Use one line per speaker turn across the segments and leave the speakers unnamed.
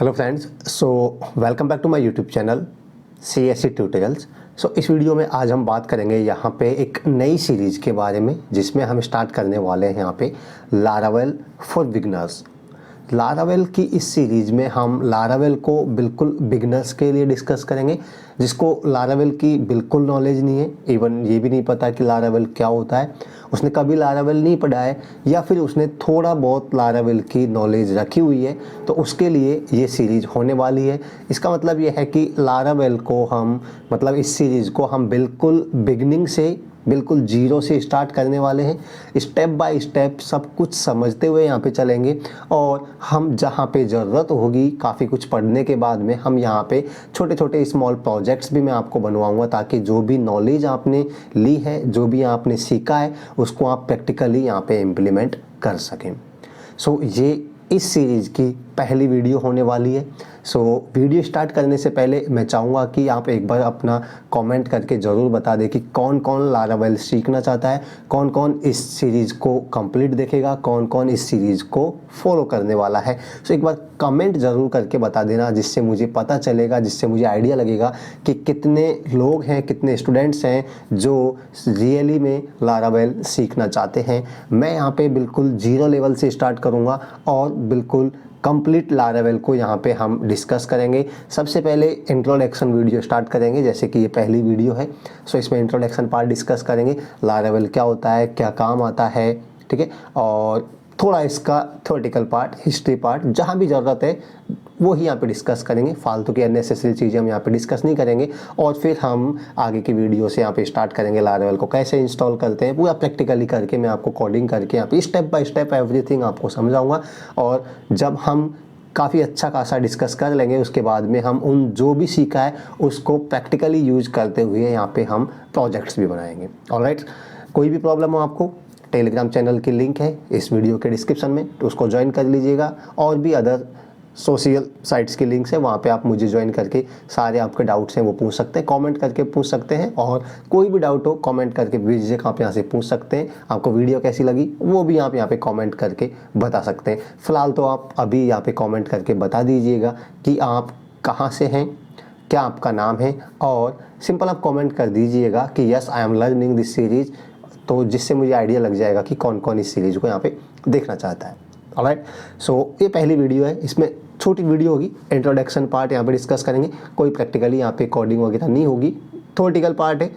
Hello friends, so welcome back to my YouTube channel CSC tutorials. So इस वीडियो में आज हम बात करेंगे यहाँ पे एक नई सीरीज़ के बारे में जिसमें हम स्टार्ट करने वाले हैं यहाँ पे लारावेल फॉर बिगनर्स। लारावेल की इस सीरीज़ में हम लारावेल को बिल्कुल बिगनर्स के लिए डिस्कस करेंगे, जिसको लारावेल की बिल्कुल नॉलेज नहीं है, इवन ये भी नहीं पता कि लारावेल क्या होता है, उसने कभी लारावेल नहीं पढ़ा है या फिर उसने थोड़ा बहुत लारावेल की नॉलेज रखी हुई है, तो उसके लिए ये सीरीज़ होने वाली है। इसका मतलब ये है कि लारावेल को हम इस सीरीज़ को हम बिल्कुल बिगनिंग से बिल्कुल जीरो से स्टार्ट करने वाले हैं। स्टेप बाय स्टेप सब कुछ समझते हुए यहाँ पे चलेंगे और हम जहाँ पे ज़रूरत होगी काफ़ी कुछ पढ़ने के बाद में हम यहाँ पे छोटे छोटे स्मॉल प्रोजेक्ट्स भी मैं आपको बनवाऊँगा, ताकि जो भी नॉलेज आपने ली है, जो भी आपने सीखा है, उसको आप प्रैक्टिकली यहाँ पे इम्प्लीमेंट कर सकें। सो ये इस सीरीज़ की पहली वीडियो होने वाली है। सो वीडियो स्टार्ट करने से पहले मैं चाहूँगा कि आप एक बार अपना कमेंट करके ज़रूर बता दें कि कौन कौन लारावेल सीखना चाहता है, कौन कौन इस सीरीज़ को कंप्लीट देखेगा, कौन कौन इस सीरीज़ को फॉलो करने वाला है। सो एक बार कमेंट ज़रूर करके बता देना, जिससे मुझे पता चलेगा, जिससे मुझे आइडिया लगेगा कि कितने लोग हैं, कितने स्टूडेंट्स हैं जो रियली में लारावेल सीखना चाहते हैं। मैं यहाँ पे बिल्कुल जीरो लेवल से स्टार्ट करूँगा और बिल्कुल कंप्लीट लारावेल को यहाँ पे हम डिस्कस करेंगे। सबसे पहले इंट्रोडक्शन वीडियो स्टार्ट करेंगे, जैसे कि ये पहली वीडियो है। सो इसमें इंट्रोडक्शन पार्ट डिस्कस करेंगे, लारावेल क्या होता है, क्या काम आता है, ठीक है, और थोड़ा इसका थ्योरेटिकल पार्ट, हिस्ट्री पार्ट, जहाँ भी ज़रूरत है वो ही यहाँ पे डिस्कस करेंगे। फालतू की अननेसेसरी चीज़ें हम यहाँ पे डिस्कस नहीं करेंगे। और फिर हम आगे की वीडियो से यहाँ पे स्टार्ट करेंगे लारावेल को कैसे इंस्टॉल करते हैं, पूरा प्रैक्टिकली करके मैं आपको कोडिंग करके यहाँ पे स्टेप बाय स्टेप एवरीथिंग आपको समझाऊंगा। और जब हम काफ़ी अच्छा खासा डिस्कस कर लेंगे, उसके बाद में हम उन जो भी सीखा है उसको प्रैक्टिकली यूज करते हुए यहाँ पे हम प्रोजेक्ट्स भी बनाएंगे। ऑलराइट, कोई भी प्रॉब्लम हो आपको, टेलीग्राम चैनल की लिंक है इस वीडियो के डिस्क्रिप्शन में, तो उसको ज्वाइन कर लीजिएगा। और भी अदर सोशल साइट्स की लिंक्स है, वहाँ पे आप मुझे ज्वाइन करके सारे आपके डाउट्स हैं वो पूछ सकते हैं, कमेंट करके पूछ सकते हैं। और कोई भी डाउट हो कमेंट करके बेझिझक आप यहाँ से पूछ सकते हैं। आपको वीडियो कैसी लगी वो भी आप यहाँ पे कमेंट करके बता सकते हैं। फ़िलहाल तो आप अभी यहाँ पे कमेंट करके बता दीजिएगा कि आप कहाँ से हैं, क्या आपका नाम है, और सिंपल आप कमेंट कर दीजिएगा कि yes I am learning this series, तो जिससे मुझे आइडिया लग जाएगा कि कौन कौन इस सीरीज़ को यहाँ पे देखना चाहता है। ऑलराइट, सो ये पहली वीडियो है, इसमें छोटी वीडियो होगी, इंट्रोडक्शन पार्ट यहाँ पे डिस्कस करेंगे, कोई प्रैक्टिकली यहाँ पे कोडिंग वगैरह नहीं होगी, थ्योरेटिकल पार्ट है,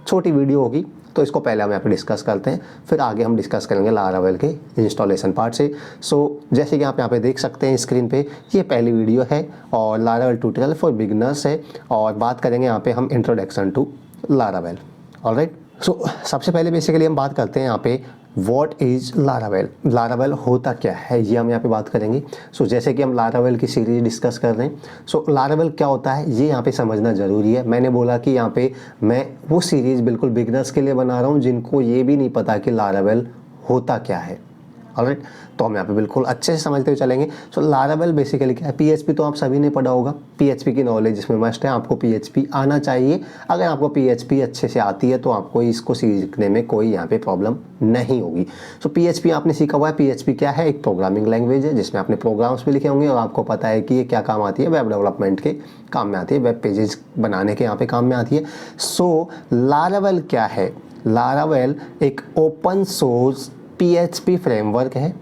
छोटी वीडियो होगी। तो इसको पहले हम यहाँ पे डिस्कस करते हैं, फिर आगे हम डिस्कस करेंगे लारावेल के इंस्टॉलेशन पार्ट से। सो जैसे कि आप यहाँ पे देख सकते हैं स्क्रीन पे, ये पहली वीडियो है और लारावेल ट्यूटोरियल फॉर बिगनर्स है, और बात करेंगे यहाँ पे हम इंट्रोडक्शन टू लारावेल। ऑलराइट, सो सबसे पहले बेसिकली हम बात करते हैं यहाँ पे व्हाट इज़ लारावेल। लारावेल होता क्या है ये हम यहाँ पे बात करेंगे। सो जैसे कि हम लारावेल की सीरीज डिस्कस कर रहे हैं, सो लारावेल क्या होता है ये यहाँ पे समझना ज़रूरी है। मैंने बोला कि यहाँ पे मैं वो सीरीज़ बिल्कुल बिगनर्स के लिए बना रहा हूँ जिनको ये भी नहीं पता कि लारावेल होता क्या है। ऑलराइट, तो हम यहाँ पे बिल्कुल अच्छे से समझते हुए चलेंगे। सो लारावेल बेसिकली क्या है, PHP तो आप सभी ने पढ़ा होगा, PHP की नॉलेज इसमें मस्ट है, आपको PHP आना चाहिए। अगर आपको PHP अच्छे से आती है तो आपको इसको सीखने में कोई यहाँ पे प्रॉब्लम नहीं होगी। सो PHP आपने सीखा हुआ है। PHP क्या है, एक प्रोग्रामिंग लैंग्वेज है जिसमें आपने प्रोग्राम्स भी लिखे होंगे और आपको पता है कि ये क्या काम आती है, वेब डेवलपमेंट के काम में आती है, वेब पेजेस बनाने के यहाँ पे काम में आती है। सो लारावेल क्या है, लारावेल एक ओपन सोर्स PHP फ्रेमवर्क है।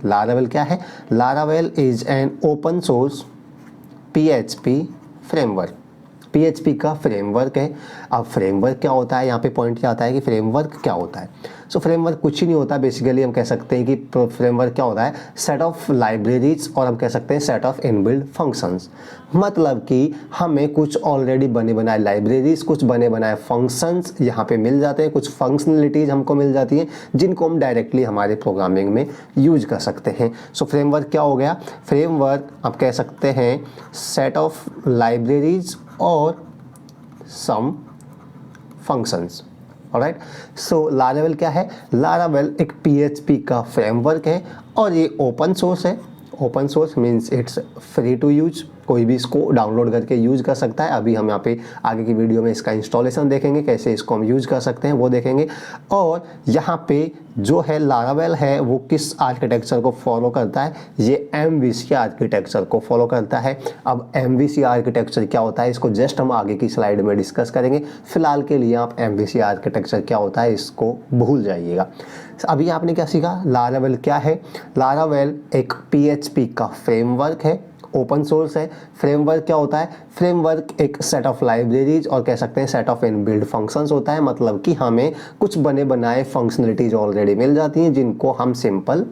लारावेल क्या है, Laravel is an open source PHP framework. PHP का फ्रेमवर्क है। अब फ्रेमवर्क क्या होता है, यहाँ पे पॉइंट क्या आता है कि फ्रेमवर्क क्या होता है। सो फ्रेमवर्क कुछ ही नहीं होता, बेसिकली हम कह सकते हैं कि फ्रेमवर्क क्या होता है, सेट ऑफ लाइब्रेरीज, और हम कह सकते हैं सेट ऑफ इनबिल्ट फंक्शंस। मतलब कि हमें कुछ ऑलरेडी बने बनाए लाइब्रेरीज, कुछ बने बनाए फंक्शंस यहाँ पे मिल जाते हैं, कुछ फंक्शनलिटीज़ हमको मिल जाती हैं जिनको हम डायरेक्टली हमारे प्रोग्रामिंग में यूज कर सकते हैं। सो फ्रेमवर्क क्या हो गया, फ्रेमवर्क आप कह सकते हैं सेट ऑफ लाइब्रेरीज और सम फंक्शंस। ऑलराइट, सो लारावेल क्या है, लारावेल एक PHP का फ्रेमवर्क है और ये ओपन सोर्स है। Open source means it's free to use, कोई भी इसको डाउनलोड करके यूज़ कर सकता है। अभी हम यहाँ पे आगे की वीडियो में इसका इंस्टॉलेशन देखेंगे, कैसे इसको हम यूज़ कर सकते हैं वो देखेंगे। और यहाँ पे जो है लारावेल है वो किस आर्किटेक्चर को फॉलो करता है, ये MVC आर्किटेक्चर को फॉलो करता है। अब MVC आर्किटेक्चर क्या होता है इसको जस्ट हम आगे की स्लाइड में डिस्कस करेंगे। फिलहाल के लिए आप MVC आर्किटेक्चर क्या होता है इसको भूल जाइएगा। अभी आपने क्या सीखा, लारावेल क्या है। लारावेल एक PHP का फ्रेमवर्क है, ओपन सोर्स है। फ्रेमवर्क क्या होता है, फ्रेमवर्क एक सेट ऑफ लाइब्रेरीज और कह सकते हैं सेट ऑफ इनबिल्ट फंक्शंस होता है। मतलब कि हमें कुछ बने बनाए फंक्शनलिटीज ऑलरेडी मिल जाती हैं जिनको हम सिंपल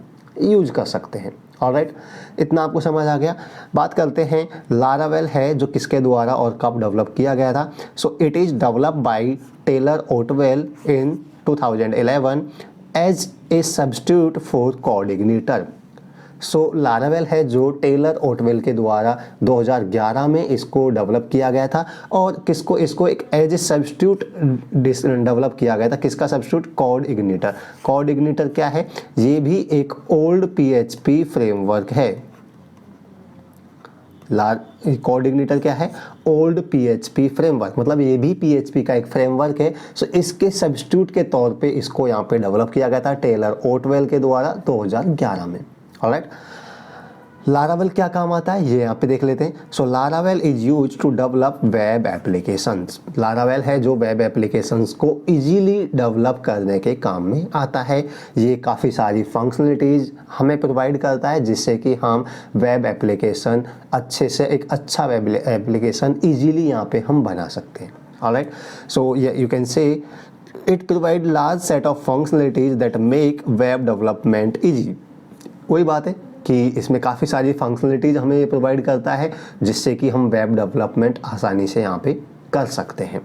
यूज कर सकते हैं। ऑलराइट, इतना आपको समझ आ गया। बात करते हैं लारावेल है जो किसके द्वारा और कब डेवलप किया गया था। So it is develop by Taylor Otwell in 2011 as a substitute for CodeIgniter. So Laravel है जो टेलर ओटवेल के द्वारा 2011 में इसको डेवलप किया गया था। और इसको एक एज ए सब्स्टिट्यूट डेवलप किया गया था। किसका सब्स्टिट्यूट, कोऑर्डिनेटर। कोऑर्डिनेटर क्या है, ये भी एक ओल्ड PHP फ्रेमवर्क है। कोऑर्डिनेटर क्या है, ओल्ड PHP फ्रेमवर्क, मतलब ये भी PHP का एक फ्रेमवर्क है। सो इसके सब्स्टिट्यूट के तौर पे इसको यहाँ पे डेवलप किया गया था टेलर ओटवेल के द्वारा 2011 में। ऑलराइट, लारावेल क्या काम आता है ये यहाँ पे देख लेते हैं। So Laravel is use to develop web applications. Laravel है जो वेब एप्लीकेशंस को इजीली डेवलप करने के काम में आता है। ये काफ़ी सारी फंक्शनलिटीज़ हमें प्रोवाइड करता है जिससे कि हम वेब एप्लीकेशन अच्छे से एक अच्छा वेब एप्लीकेशन इजीली यहाँ पे हम बना सकते हैं। Alright, so you can say it provide large set of functionalities that make web development easy. वही बात है कि इसमें काफ़ी सारी फंक्शनलिटीज़ हमें ये प्रोवाइड करता है जिससे कि हम वेब डेवलपमेंट आसानी से यहाँ पे कर सकते हैं।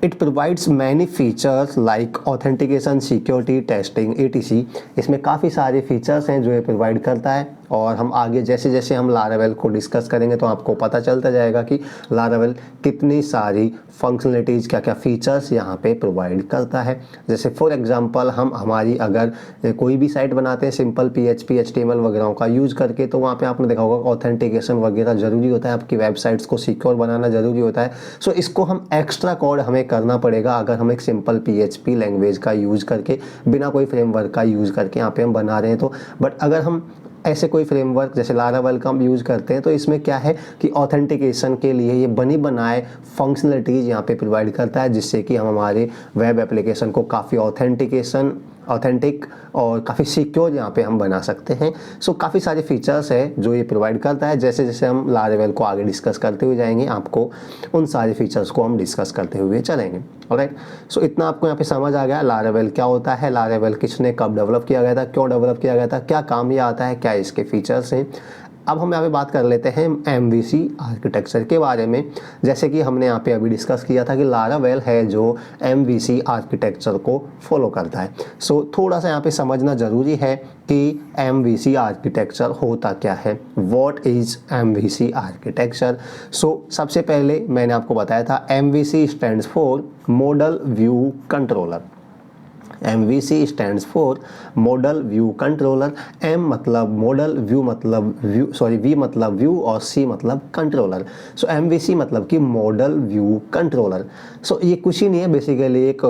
It provides many features like authentication, security, testing, etc। इसमें काफ़ी सारे फीचर्स हैं जो ये प्रोवाइड करता है। और हम आगे जैसे जैसे हम लारावेल को डिस्कस करेंगे तो आपको पता चलता जाएगा कि लारावेल कितनी सारी फंक्शनलिटीज़, क्या क्या फीचर्स यहाँ पे प्रोवाइड करता है। जैसे फॉर एग्जांपल हम हमारी अगर कोई भी साइट बनाते हैं सिंपल PHP HTML वगैरह का यूज़ करके, तो वहाँ पे आपने देखा होगा ऑथेंटिकेशन वगैरह ज़रूरी होता है, आपकी वेबसाइट्स को सिक्योर बनाना ज़रूरी होता है। सो इसको हम एक्स्ट्रा कोड हमें करना पड़ेगा अगर हम एक सिंपल PHP लैंग्वेज का यूज़ करके, बिना कोई फ्रेमवर्क का यूज़ करके यहाँ पे हम बना रहे हैं तो। बट अगर हम ऐसे कोई फ्रेमवर्क जैसे लारावेल का हम यूज़ करते हैं तो इसमें क्या है कि ऑथेंटिकेशन के लिए ये बनी बनाए फंक्शनलिटीज़ यहाँ पे प्रोवाइड करता है जिससे कि हम हमारे वेब एप्लीकेशन को काफ़ी ऑथेंटिक और काफ़ी सिक्योर यहाँ पे हम बना सकते हैं। सो काफ़ी सारे फीचर्स है जो ये प्रोवाइड करता है। जैसे जैसे हम लारावेल को आगे डिस्कस करते हुए जाएंगे आपको उन सारे फीचर्स को हम डिस्कस करते हुए चलेंगे। ऑलराइट, सो इतना आपको यहाँ पे समझ आ गया लारावेल क्या होता है, लारावेल किसने कब डेवलप किया गया था, क्यों डेवलप किया गया था, क्या काम ये आता है, क्या इसके फीचर्स हैं। अब हम यहाँ पे बात कर लेते हैं MVC आर्किटेक्चर के बारे में। जैसे कि हमने यहाँ पे अभी डिस्कस किया था कि लारावेल है जो MVC आर्किटेक्चर को फॉलो करता है। सो थोड़ा सा यहाँ पे समझना ज़रूरी है कि MVC आर्किटेक्चर होता क्या है, व्हाट इज़ MVC आर्किटेक्चर। सो सबसे पहले मैंने आपको बताया था MVC stands for model view controller. MVC stands for model view controller. M मतलब मॉडल, V मतलब व्यू और C मतलब कंट्रोलर। सो MVC मतलब कि मॉडल व्यू कंट्रोलर। सो ये कुछ ही नहीं है, बेसिकली एक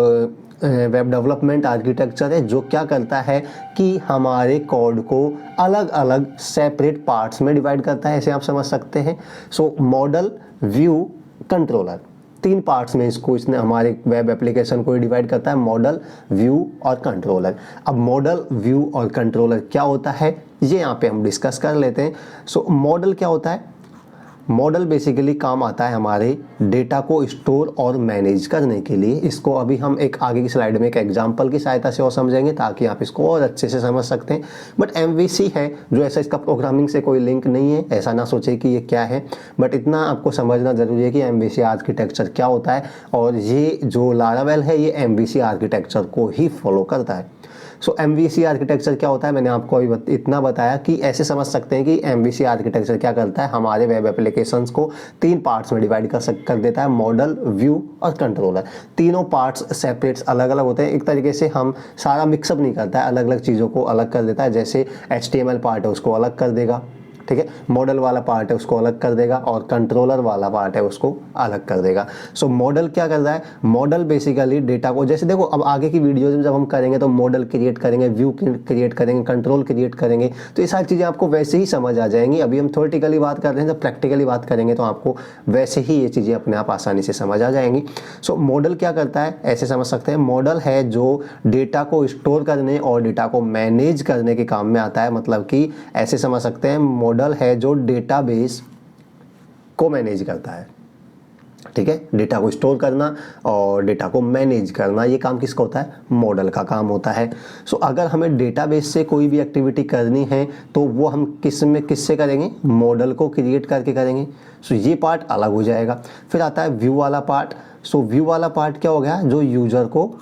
वेब डेवलपमेंट आर्किटेक्चर है जो क्या करता है कि हमारे कोड को अलग अलग सेपरेट पार्ट्स में डिवाइड करता है, ऐसे आप समझ सकते हैं। सो मॉडल, व्यू, कंट्रोलर, 3 पार्ट्स में इसने हमारे वेब एप्लीकेशन को डिवाइड करता है, मॉडल, व्यू और कंट्रोलर। अब मॉडल, व्यू और कंट्रोलर क्या होता है ये यहाँ पे हम डिस्कस कर लेते हैं। सो मॉडल क्या होता है, मॉडल बेसिकली काम आता है हमारे डेटा को स्टोर और मैनेज करने के लिए। इसको अभी हम एक आगे की स्लाइड में एक एग्जांपल की सहायता से और समझेंगे ताकि आप इसको और अच्छे से समझ सकते हैं। बट MVC है जो ऐसा, इसका प्रोग्रामिंग से कोई लिंक नहीं है, ऐसा ना सोचे कि ये क्या है। बट इतना आपको समझना ज़रूरी है कि MVC आर्किटेक्चर क्या होता है और ये जो लारावेल है ये MVC आर्किटेक्चर को ही फॉलो करता है। सो MVC आर्किटेक्चर क्या होता है, मैंने आपको अभी इतना बताया कि ऐसे समझ सकते हैं कि MVC आर्किटेक्चर क्या करता है, हमारे वेब एप्लीकेशंस को 3 पार्ट्स में डिवाइड कर देता है, मॉडल, व्यू और कंट्रोलर। तीनों पार्ट्स सेपरेट्स अलग अलग होते हैं, एक तरीके से हम सारा मिक्सअप नहीं करता है, अलग अलग चीज़ों को अलग कर देता है। जैसे HTML पार्ट है उसको अलग कर देगा, ठीक है। मॉडल वाला पार्ट है उसको अलग कर देगा और कंट्रोलर वाला पार्ट है उसको अलग कर देगा। सो मॉडल क्या कर रहा है, मॉडल बेसिकली डेटा को, जैसे देखो अब आगे की वीडियोज में जब हम करेंगे तो मॉडल क्रिएट करेंगे, व्यू क्रिएट करेंगे, कंट्रोल क्रिएट करेंगे, तो ये सारी चीज़ें आपको वैसे ही समझ आ जाएंगी। अभी हम थ्योरेटिकली बात कर रहे हैं, जब प्रैक्टिकली बात करेंगे तो आपको वैसे ही ये चीज़ें अपने आप आसानी से समझ आ जाएंगी। सो मॉडल क्या करता है, ऐसे समझ सकते हैं, मॉडल है जो डेटा को स्टोर करने और डेटा को मैनेज करने के काम में आता है। मतलब कि ऐसे समझ सकते हैं, मॉडल है जो डेटाबेस को मैनेज करता है, ठीक है। डेटा को स्टोर करना और डेटा को मैनेज करना, ये काम किसका होता है, मॉडल का काम होता है। सो अगर हमें डेटाबेस से कोई भी एक्टिविटी करनी है तो वो हम किससे करेंगे, मॉडल को क्रिएट करके करेंगे। सो ये पार्ट अलग हो जाएगा। फिर आता है व्यू वाला पार्ट। सो व्यू वाला पार्ट क्या हो गया, जो यूजर को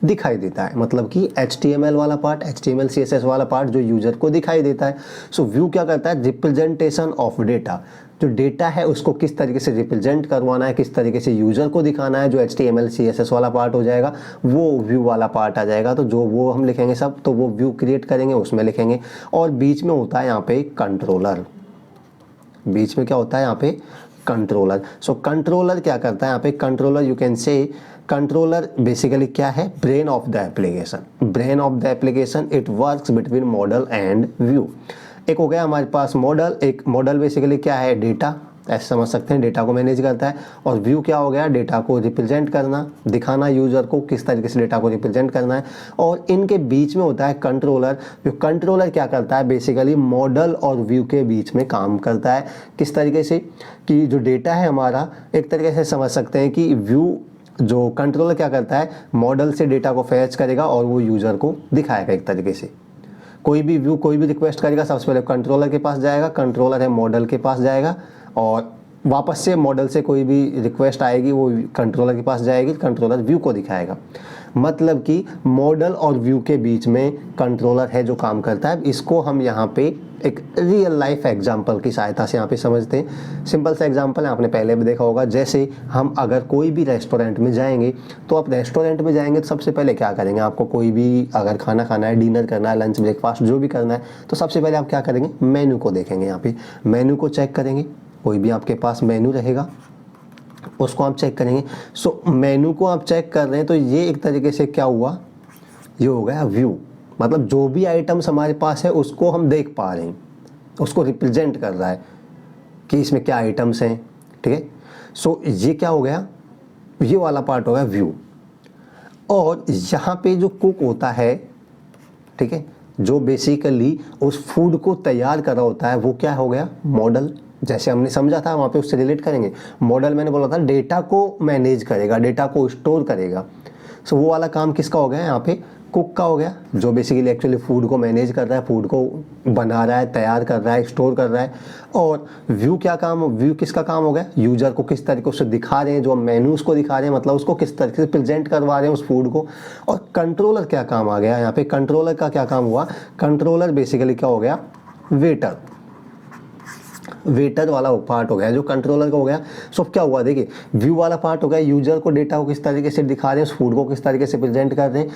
दिखाई देता है, मतलब कि HTML वाला पार्ट, HTML CSS वाला पार्ट जो यूजर को दिखाई देता है। सो व्यू क्या करता है, रिप्रेजेंटेशन ऑफ डेटा, जो डेटा है उसको किस तरीके से रिप्रेजेंट करवाना है, किस तरीके से यूजर को दिखाना है, जो HTML CSS वाला पार्ट हो जाएगा वो व्यू वाला पार्ट आ जाएगा। तो जो वो हम लिखेंगे सब, तो वो व्यू क्रिएट करेंगे उसमें लिखेंगे। और बीच में होता है यहाँ पे कंट्रोलर, बीच में क्या होता है यहाँ पे, कंट्रोलर। सो कंट्रोलर क्या करता है यहाँ पे, controller you can say, controller basically क्या है, brain of the application, brain of the application, it works between model and view. एक हो गया हमारे पास मॉडल, एक मॉडल बेसिकली क्या है, डेटा, ऐसे समझ सकते हैं, डेटा को मैनेज करता है। और व्यू क्या हो गया, डेटा को रिप्रेजेंट करना, दिखाना यूजर को किस तरीके से डेटा को रिप्रेजेंट करना है। और इनके बीच में होता है कंट्रोलर, जो कंट्रोलर क्या करता है, बेसिकली मॉडल और व्यू के बीच में काम करता है। किस तरीके से, कि जो डेटा है हमारा, एक तरीके से समझ सकते हैं कि व्यू, जो कंट्रोलर क्या करता है, मॉडल से डेटा को फैच करेगा और वो यूजर को दिखाएगा। एक तरीके से कोई भी व्यू, कोई भी रिक्वेस्ट करेगा, सबसे पहले कंट्रोलर के पास जाएगा, कंट्रोलर है मॉडल के पास जाएगा, और वापस से मॉडल से कोई भी रिक्वेस्ट आएगी वो कंट्रोलर के पास जाएगी, कंट्रोलर व्यू को दिखाएगा। मतलब कि मॉडल और व्यू के बीच में कंट्रोलर है जो काम करता है। इसको हम यहाँ पे एक रियल लाइफ एग्जांपल की सहायता से यहाँ पे समझते हैं। सिंपल सा एग्जांपल है, आपने पहले भी देखा होगा, जैसे हम अगर कोई भी रेस्टोरेंट में जाएंगे, तो आप रेस्टोरेंट में जाएंगे तो सबसे पहले क्या करेंगे, आपको कोई भी अगर खाना खाना है, डिनर करना है, लंच ब्रेकफास्ट जो भी करना है, तो सबसे पहले आप क्या करेंगे, मेन्यू को देखेंगे। यहाँ पे मेन्यू को चेक करेंगे, कोई भी आपके पास मेन्यू रहेगा उसको आप चेक करेंगे। सो मेन्यू को आप चेक कर रहे हैं तो ये एक तरीके से क्या हुआ, ये हो गया व्यू। मतलब जो भी आइटम्स हमारे पास है उसको हम देख पा रहे हैं, उसको रिप्रेजेंट कर रहा है कि इसमें क्या आइटम्स हैं, ठीक है। सो ये क्या हो गया, ये वाला पार्ट हो गया व्यू। और यहाँ पे जो कुक होता है, ठीक है, जो बेसिकली उस फूड को तैयार कर रहा होता है, वो क्या हो गया, मॉडल। जैसे हमने समझा था वहाँ पे उससे रिलेट करेंगे। मॉडल मैंने बोला था डेटा को मैनेज करेगा, डेटा को स्टोर करेगा। सो वो वाला काम किसका हो गया, यहाँ पे कुक का हो गया, जो बेसिकली एक्चुअली फूड को मैनेज कर रहा है, फूड को बना रहा है, तैयार कर रहा है, स्टोर कर रहा है। और व्यू क्या काम, व्यू किसका काम हो गया, यूजर को किस तरीके से दिखा रहे हैं, जो मेन्यूज को दिखा रहे हैं, मतलब उसको किस तरीके से प्रेजेंट करवा रहे हैं उस फूड को। और कंट्रोलर क्या काम आ गया यहाँ पे, कंट्रोलर का क्या काम हुआ, कंट्रोलर बेसिकली क्या हो गया, वेटर, वेटर वाला पार्ट हो गया जो कंट्रोलर का हो गया। सो क्या हुआ, देखिए व्यू वाला पार्ट हो गया, यूजर को डेटा को किस तरीके से दिखा रहे हैं, उस फूड को किस तरीके से प्रेजेंट कर रहे हैं।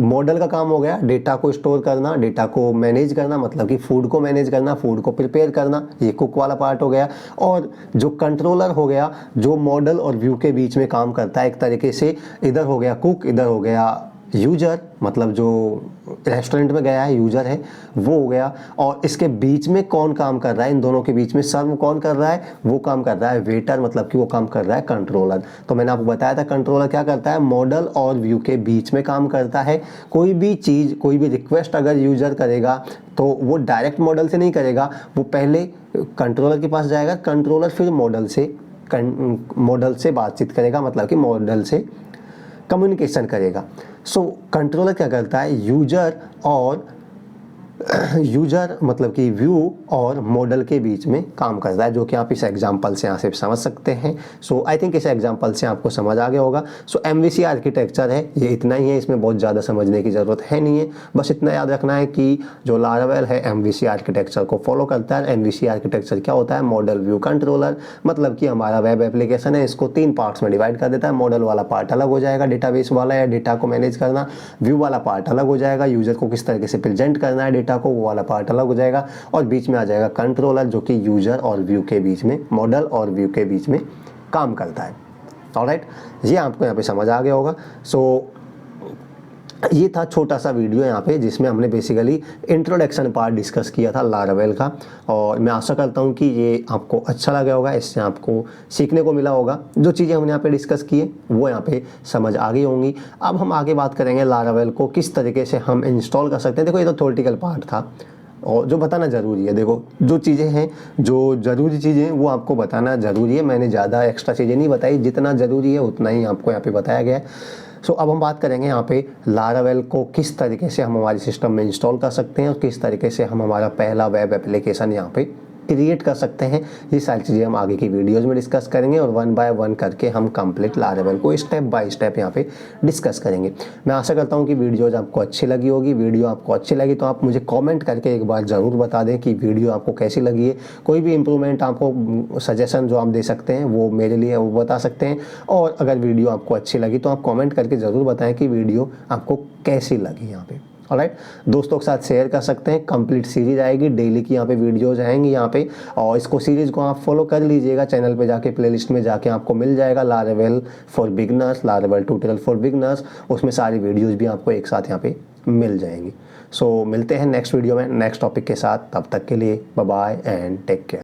मॉडल का काम हो गया डेटा को स्टोर करना, डेटा को मैनेज करना, मतलब कि फूड को मैनेज करना, फूड को प्रिपेयर करना, ये कुक वाला पार्ट हो गया। और जो कंट्रोलर हो गया, जो मॉडल और व्यू के बीच में काम करता है एक तरीके से, इधर हो गया कुक, इधर हो गया यूजर, मतलब जो रेस्टोरेंट में गया है यूजर है वो हो गया। और इसके बीच में कौन काम कर रहा है, इन दोनों के बीच में सर्व कौन कर रहा है, वो काम कर रहा है वेटर, मतलब कि वो काम कर रहा है कंट्रोलर। तो मैंने आपको बताया था कंट्रोलर क्या करता है, मॉडल और व्यू के बीच में काम करता है। कोई भी चीज़, कोई भी रिक्वेस्ट अगर यूजर करेगा तो वो डायरेक्ट मॉडल से नहीं करेगा, वो पहले कंट्रोलर के पास जाएगा, कंट्रोलर फिर मॉडल से बातचीत करेगा, मतलब कि मॉडल से कम्युनिकेशन करेगा। सो कंट्रोलर क्या करता है, यूजर मतलब कि व्यू और मॉडल के बीच में काम करता है, जो कि आप इस एग्जांपल से यहाँ से समझ सकते हैं। सो आई थिंक इस एग्जांपल से आपको समझ आ गया होगा। सो MVC आर्किटेक्चर है, ये इतना ही है, इसमें बहुत ज़्यादा समझने की ज़रूरत है नहीं है। बस इतना याद रखना है कि जो लारावेल है MVC आर्किटेक्चर को फॉलो करता है। MVC आर्किटेक्चर क्या होता है, मॉडल व्यू कंट्रोलर, मतलब कि हमारा वेब एप्लीकेशन है, इसको 3 पार्ट्स में डिवाइड कर देता है। मॉडल वाला पार्ट अलग हो जाएगा, डेटाबेस वाला या डेटा को मैनेज करना, व्यू वाला पार्ट अलग हो जाएगा, यूजर को किस तरीके से प्रेजेंट करना है डेटा डेटा को, वो वाला पार्ट अलग हो जाएगा और बीच में आ जाएगा कंट्रोलर जो कि यूज़र और व्यू के बीच में, मॉडल और व्यू के बीच में काम करता है। ऑलराइट, ये आपको यहाँ पे समझ आ गया होगा। सो ये था छोटा सा वीडियो यहाँ पे जिसमें हमने बेसिकली इंट्रोडक्शन पार्ट डिस्कस किया था लारावेल का, और मैं आशा करता हूँ कि ये आपको अच्छा लगा होगा, इससे आपको सीखने को मिला होगा। जो चीज़ें हमने यहाँ पे डिस्कस की है वो यहाँ पे समझ आ गई होंगी। अब हम आगे बात करेंगे लारावेल को किस तरीके से हम इंस्टॉल कर सकते हैं। देखो ये तो थ्योरेटिकल पार्ट था और जो बताना ज़रूरी है, देखो जो चीज़ें हैं, जो ज़रूरी चीज़ें हैं वो आपको बताना ज़रूरी है। मैंने ज़्यादा एक्स्ट्रा चीज़ें नहीं बताई, जितना ज़रूरी है उतना ही आपको यहाँ पे बताया गया है। सो अब हम बात करेंगे यहाँ पे लारावेल को किस तरीके से हम हमारे सिस्टम में इंस्टॉल कर सकते हैं और किस तरीके से हम हमारा पहला वेब एप्लीकेशन यहाँ पे क्रिएट कर सकते हैं। ये सारी चीज़ें हम आगे की वीडियोज़ में डिस्कस करेंगे और 1 बाय 1 करके हम कंप्लीट लारावेल को स्टेप बाय स्टेप यहाँ पे डिस्कस करेंगे। मैं आशा करता हूँ कि वीडियोज़ आपको अच्छी लगी होगी। वीडियो आपको अच्छी लगी तो आप मुझे कमेंट करके एक बार ज़रूर बता दें कि वीडियो आपको कैसी लगी है। कोई भी इम्प्रूवमेंट आपको सजेशन जो आप दे सकते हैं वो मेरे लिए वो बता सकते हैं, और अगर वीडियो आपको अच्छी लगी तो आप कमेंट करके ज़रूर बताएं कि वीडियो आपको कैसी लगी यहाँ पे। ऑलराइट, दोस्तों के साथ शेयर कर सकते हैं। कंप्लीट सीरीज आएगी, डेली की यहाँ पे वीडियोज आएंगी यहाँ पे, और इसको सीरीज को आप फॉलो कर लीजिएगा। चैनल पे जाके प्लेलिस्ट में जाके आपको मिल जाएगा Laravel for beginners, Laravel tutorial for beginners, उसमें सारी वीडियोज भी आपको एक साथ यहाँ पे मिल जाएंगी। सो मिलते हैं नेक्स्ट वीडियो में नेक्स्ट टॉपिक के साथ। तब तक के लिए bye bye and take care.